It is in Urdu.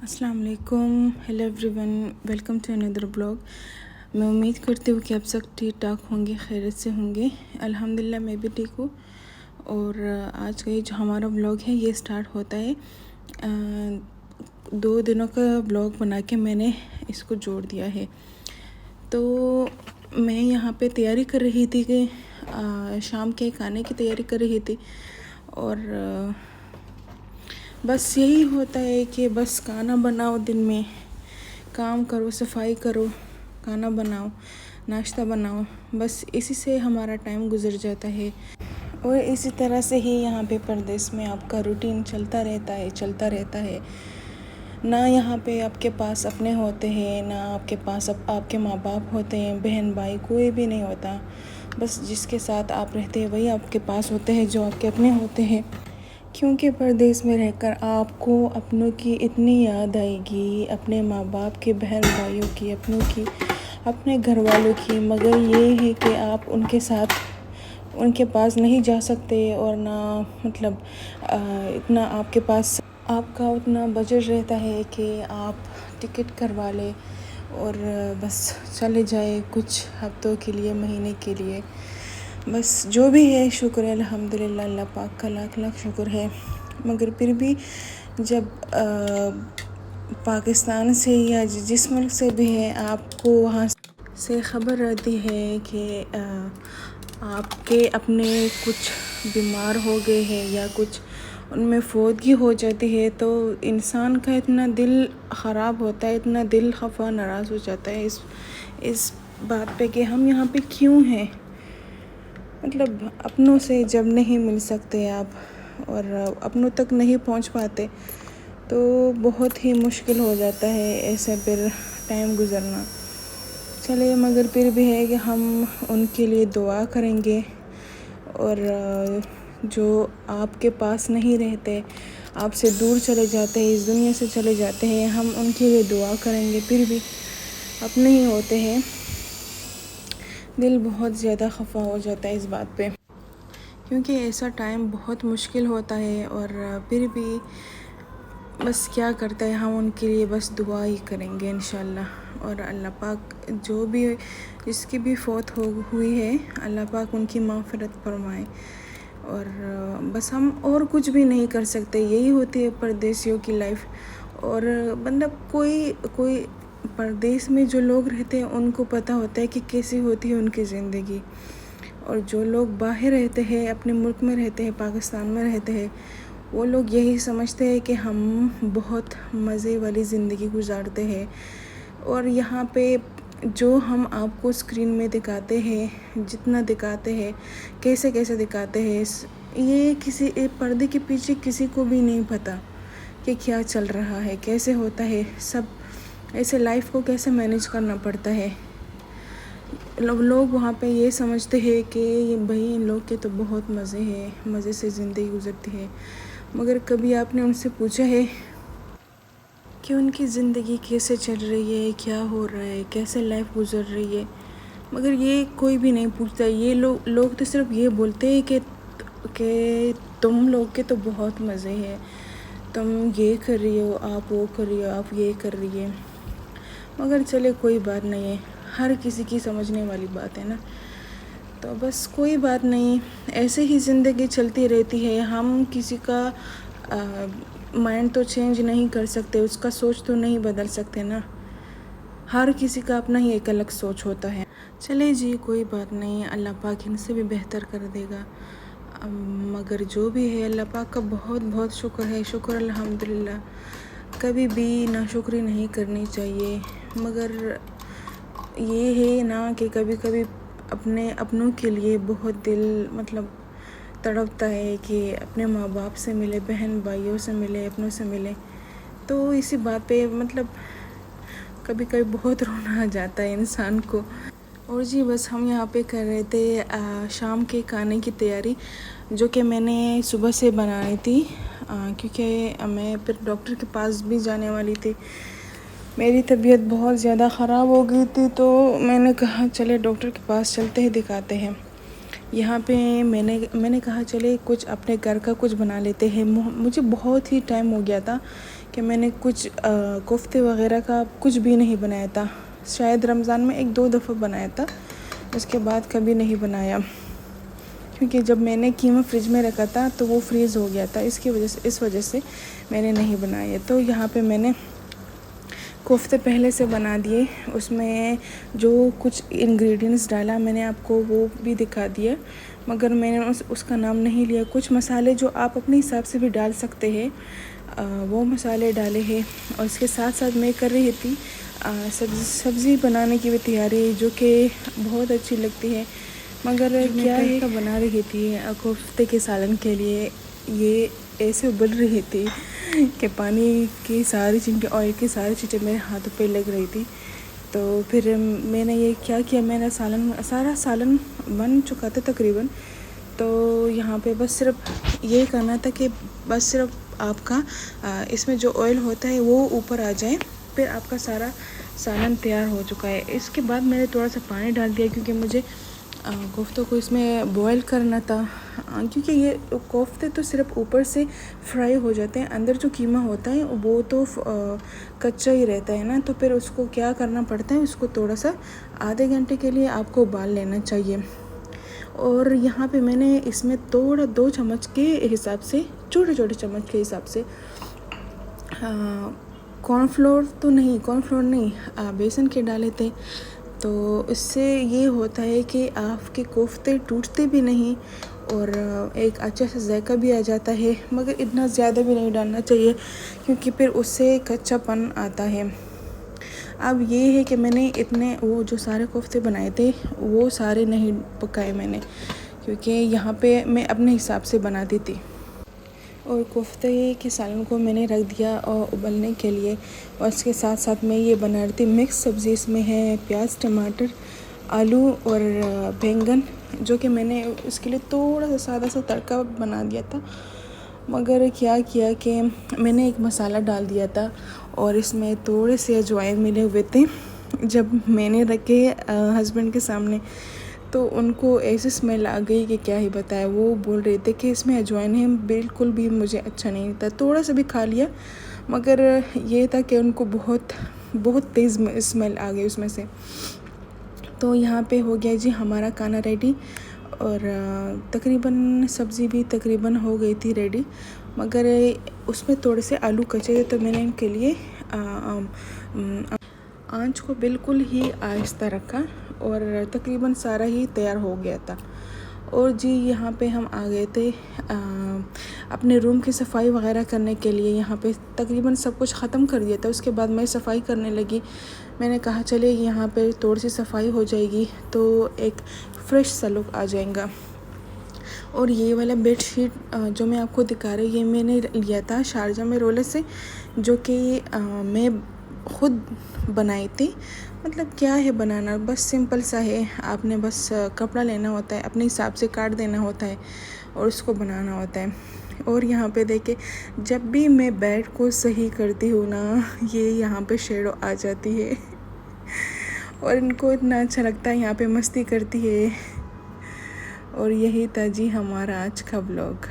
السلام علیکم، hello everyone, welcome to اندر بلاگ۔ میں امید کرتی ہوں کہ آپ سب ٹھیک ٹھاک ہوں گے، خیریت سے ہوں گے۔ الحمدللہ میں بھی ٹھیک ہوں۔ اور آج کا یہ جو ہمارا بلاگ ہے یہ سٹارٹ ہوتا ہے 2 دنوں کا بلاگ بنا کے میں نے اس کو جوڑ دیا ہے۔ تو میں یہاں پہ تیاری کر رہی تھی کہ شام کے کھانے کی تیاری کر رہی تھی، اور بس یہی ہوتا ہے کہ بس کھانا بناؤ، دن میں کام کرو، صفائی کرو، کھانا بناؤ، ناشتہ بناؤ، بس اسی سے ہمارا ٹائم گزر جاتا ہے۔ اور اسی طرح سے ہی یہاں پہ پردیس میں آپ کا روٹین چلتا رہتا ہے۔ نہ یہاں پہ آپ کے پاس اپنے ہوتے ہیں، نہ آپ کے پاس آپ کے ماں باپ ہوتے ہیں، بہن بھائی کوئی بھی نہیں ہوتا۔ بس جس کے ساتھ آپ رہتے ہیں وہی آپ کے پاس ہوتے ہیں، جو آپ کے اپنے ہوتے ہیں۔ کیونکہ پردیس میں رہ کر آپ کو اپنوں کی اتنی یاد آئے گی، اپنے ماں باپ کی، بہن بھائیوں کی، اپنوں کی، اپنے گھر والوں کی، مگر یہ ہے کہ آپ ان کے ساتھ ان کے پاس نہیں جا سکتے، اور نہ اتنا آپ کے پاس آپ کا اتنا بجٹ رہتا ہے کہ آپ ٹکٹ کروا لیں اور بس چلے جائے کچھ ہفتوں کے لیے، مہینے کے لیے۔ بس جو بھی ہے شکر ہے، الحمدللہ، اللہ پاک کا لاکھ لاکھ شکر ہے۔ مگر پھر بھی جب پاکستان سے یا جس ملک سے بھی ہے، آپ کو وہاں سے خبر رہتی ہے کہ آپ کے اپنے کچھ بیمار ہو گئے ہیں یا کچھ ان میں فوتگی ہو جاتی ہے، تو انسان کا اتنا دل خراب ہوتا ہے، اتنا دل خفا ناراض ہو جاتا ہے اس بات پہ کہ ہم یہاں پہ کیوں ہیں۔ اپنوں سے جب نہیں مل سکتے آپ اور اپنوں تک نہیں پہنچ پاتے، تو بہت ہی مشکل ہو جاتا ہے ایسے پھر ٹائم گزرنا۔ چلے، مگر پھر بھی ہے کہ ہم ان کے لیے دعا کریں گے، اور جو آپ کے پاس نہیں رہتے، آپ سے دور چلے جاتے ہیں، اس دنیا سے چلے جاتے ہیں، ہم ان کے لیے دعا کریں گے۔ پھر بھی اپنے ہی ہوتے ہیں، دل بہت زیادہ خفا ہو جاتا ہے اس بات پہ، کیونکہ ایسا ٹائم بہت مشکل ہوتا ہے۔ اور پھر بھی بس کیا کرتا ہے، ہم ان کے لیے بس دعا ہی کریں گے انشاءاللہ۔ اور اللہ پاک جو بھی جس کی بھی فوت ہوئی ہے، اللہ پاک ان کی مغفرت فرمائے۔ اور بس ہم اور کچھ بھی نہیں کر سکتے، یہی ہوتی ہے پردیسیوں کی لائف۔ اور کوئی پردیس میں جو لوگ رہتے ہیں ان کو پتہ ہوتا ہے کہ کیسی ہوتی ہے ان کی زندگی، اور جو لوگ باہر رہتے ہیں، اپنے ملک میں رہتے ہیں، پاکستان میں رہتے ہیں، وہ لوگ یہی سمجھتے ہیں کہ ہم بہت مزے والی زندگی گزارتے ہیں۔ اور یہاں پہ جو ہم آپ کو اسکرین میں دکھاتے ہیں، جتنا دکھاتے ہیں، کیسے دکھاتے ہیں، یہ کسی پردے کے پیچھے کسی کو بھی نہیں پتہ کہ کیا چل رہا ہے، کیسے ہوتا ہے سب، ایسے لائف کو کیسے مینیج کرنا پڑتا ہے۔ لوگ وہاں پہ یہ سمجھتے ہیں کہ بھئی ان لوگ کے تو بہت مزے سے زندگی گزرتی ہے، مگر کبھی آپ نے ان سے پوچھا ہے کہ ان کی زندگی کیسے چل رہی ہے، کیا ہو رہا ہے، کیسے لائف گزر رہی ہے؟ مگر یہ کوئی بھی نہیں پوچھتا۔ یہ لوگ تو صرف یہ بولتے ہیں کہ تم لوگ کے تو بہت مزے ہیں، تم یہ کر رہی ہو، آپ وہ کر رہی ہو، آپ یہ کر رہی ہے۔ مگر چلے کوئی بات نہیں ہے، ہر کسی کی سمجھنے والی بات ہے نا، تو بس کوئی بات نہیں، ایسے ہی زندگی چلتی رہتی ہے۔ ہم کسی کا مائنڈ تو چینج نہیں کر سکتے، اس کا سوچ تو نہیں بدل سکتے نا، ہر کسی کا اپنا ہی ایک الگ سوچ ہوتا ہے۔ چلے جی، کوئی بات نہیں، اللہ پاک ان سے بھی بہتر کر دے گا۔ مگر جو بھی ہے، اللہ پاک کا بہت بہت شکر ہے، شکر الحمدللہ۔ کبھی بھی ناشکری نہیں کرنی چاہیے، مگر یہ ہے نا کہ کبھی کبھی اپنوں کے لیے بہت دل تڑپتا ہے کہ اپنے ماں باپ سے ملے، بہن بھائیوں سے ملے، اپنوں سے ملے، تو اسی بات پہ کبھی کبھی بہت رونا آ جاتا ہے انسان کو۔ اور جی بس ہم یہاں پہ کر رہے تھے شام کے کھانے کی تیاری، جو کہ میں نے صبح سے بنائی تھی، کیونکہ میں پھر ڈاکٹر کے پاس بھی جانے والی تھی۔ میری طبیعت بہت زیادہ خراب ہو گئی تھی، تو میں نے کہا چلے ڈاکٹر کے پاس چلتے ہیں، دکھاتے ہیں۔ یہاں پہ میں نے کہا چلے کچھ اپنے گھر کا کچھ بنا لیتے ہیں۔ مجھے بہت ہی ٹائم ہو گیا تھا کہ کہ میں نے کچھ کوفتے وغیرہ کا کچھ بھی نہیں بنایا تھا. شاید رمضان میں 1-2 دفعہ بنایا تھا, اس کے بعد کبھی نہیں بنایا, کیونکہ جب میں نے قیمہ فریج میں رکھا تھا تو وہ فریز ہو گیا تھا. اس وجہ سے میں نے نہیں بنایا. تو یہاں پہ میں نے کوفتے پہلے سے بنا دیے. اس میں جو کچھ انگریڈینٹس ڈالا میں نے آپ کو وہ بھی دکھا دیا, مگر میں نے اس کا نام نہیں لیا. کچھ مسالے جو آپ اپنے حساب سے بھی ڈال سکتے ہیں وہ مسالے ڈالے ہیں. اور اس کے ساتھ ساتھ میں کر رہی تھی سبزی بنانے کی بھی تیاری, جو کہ بہت اچھی لگتی ہے. مگر کیا ہے بنا رہی تھی کوفتے کے سالن کے لیے, یہ ایسے ابل رہی تھی کہ پانی کی ساری چیزیں, آئل کی ساری چیزیں میرے ہاتھوں پہ لگ رہی تھی. تو پھر میں نے یہ کیا کیا, میں نے سارا سالن بن چکا تھا تقریباً. تو یہاں پہ بس صرف یہ کرنا تھا کہ بس صرف آپ کا اس میں جو آئل ہوتا ہے وہ اوپر آ جائے, پھر آپ کا سارا سالن تیار ہو چکا ہے. اس کے بعد میں نے تھوڑا سا پانی ڈال دیا, کیونکہ مجھے کوفتوں کو اس میں بوائل کرنا تھا. کیونکہ یہ کوفتے تو صرف اوپر سے فرائی ہو جاتے ہیں, اندر جو قیمہ ہوتا ہے وہ تو کچا ہی رہتا ہے نا. تو پھر اس کو کیا کرنا پڑتا ہے, اس کو تھوڑا سا آدھے گھنٹے کے لیے آپ کو ابال لینا چاہیے. اور یہاں پہ میں نے اس میں تھوڑا 2 چمچ کے حساب سے, چھوٹے چمچ کے حساب سے کارن فلور نہیں بیسن کے ڈالے تھے. تو اس سے یہ ہوتا ہے کہ آپ کے کوفتے ٹوٹتے بھی نہیں اور ایک اچھا سا ذائقہ بھی آ جاتا ہے. مگر اتنا زیادہ بھی نہیں ڈالنا چاہیے, کیونکہ پھر اس سے کچا پن آتا ہے. اب یہ ہے کہ میں نے وہ جو سارے کوفتے بنائے تھے وہ سارے نہیں پکائے میں نے, کیونکہ یہاں پہ میں اپنے حساب سے بناتی تھی. اور کوفتے کے سالن کو میں نے رکھ دیا اور ابلنے کے لیے. اور اس کے ساتھ ساتھ میں یہ بنا رہی تھی مکس سبزی. اس میں ہے پیاز, ٹماٹر, آلو اور بینگن, جو کہ میں نے اس کے لیے تھوڑا سا سادہ سا تڑکا بنا دیا تھا. مگر کیا کہ میں نے ایک مسالہ ڈال دیا تھا اور اس میں تھوڑے سے اجوائن ملے ہوئے تھے. جب میں نے رکھے ہسبینڈ کے سامنے تو ان کو ایسی اسمیل آ گئی کہ کیا ہی بتائے. وہ بول رہے تھے کہ اس میں اجوائن ہے, بالکل بھی مجھے اچھا نہیں تھا. تھوڑا سا بھی کھا لیا, مگر یہ تھا کہ ان کو بہت تیز اسمیل آ گئی اس میں سے. تو یہاں پہ ہو گیا جی ہمارا کھانا ریڈی, اور تقریباً سبزی بھی تقریباً ہو گئی تھی ریڈی. مگر اس میں تھوڑے سے آلو کچے تھے, تو میں نے ان کے لیے آنچ کو بالکل ہی آہستہ رکھا اور تقریباً سارا ہی تیار ہو گیا تھا. اور جی یہاں پہ ہم آ گئے تھے اپنے روم کی صفائی وغیرہ کرنے کے لیے. یہاں پہ تقریباً سب کچھ ختم کر دیا تھا. اس کے بعد میں صفائی کرنے لگی. میں نے کہا چلے یہاں پہ تھوڑی سی صفائی ہو جائے گی تو ایک فریش سا لک آ جائے گا. اور یہ والا بیڈ شیٹ جو میں آپ کو دکھا رہی, یہ میں نے لیا تھا شارجہ میں رولر سے, جو کہ میں خود بنائی تھی. مطلب کیا ہے بنانا, بس سمپل سا ہے. آپ نے بس کپڑا لینا ہوتا ہے, اپنے حساب سے کاٹ دینا ہوتا ہے اور اس کو بنانا ہوتا ہے. اور یہاں پہ دیکھیں, جب بھی میں بیڈ کو صحیح کرتی ہوں نا, یہ یہاں پہ شیڈو آ جاتی ہے اور ان کو اتنا اچھا لگتا ہے, یہاں پہ مستی کرتی ہے. اور یہی تھا جی ہمارا آج کا بلاگ.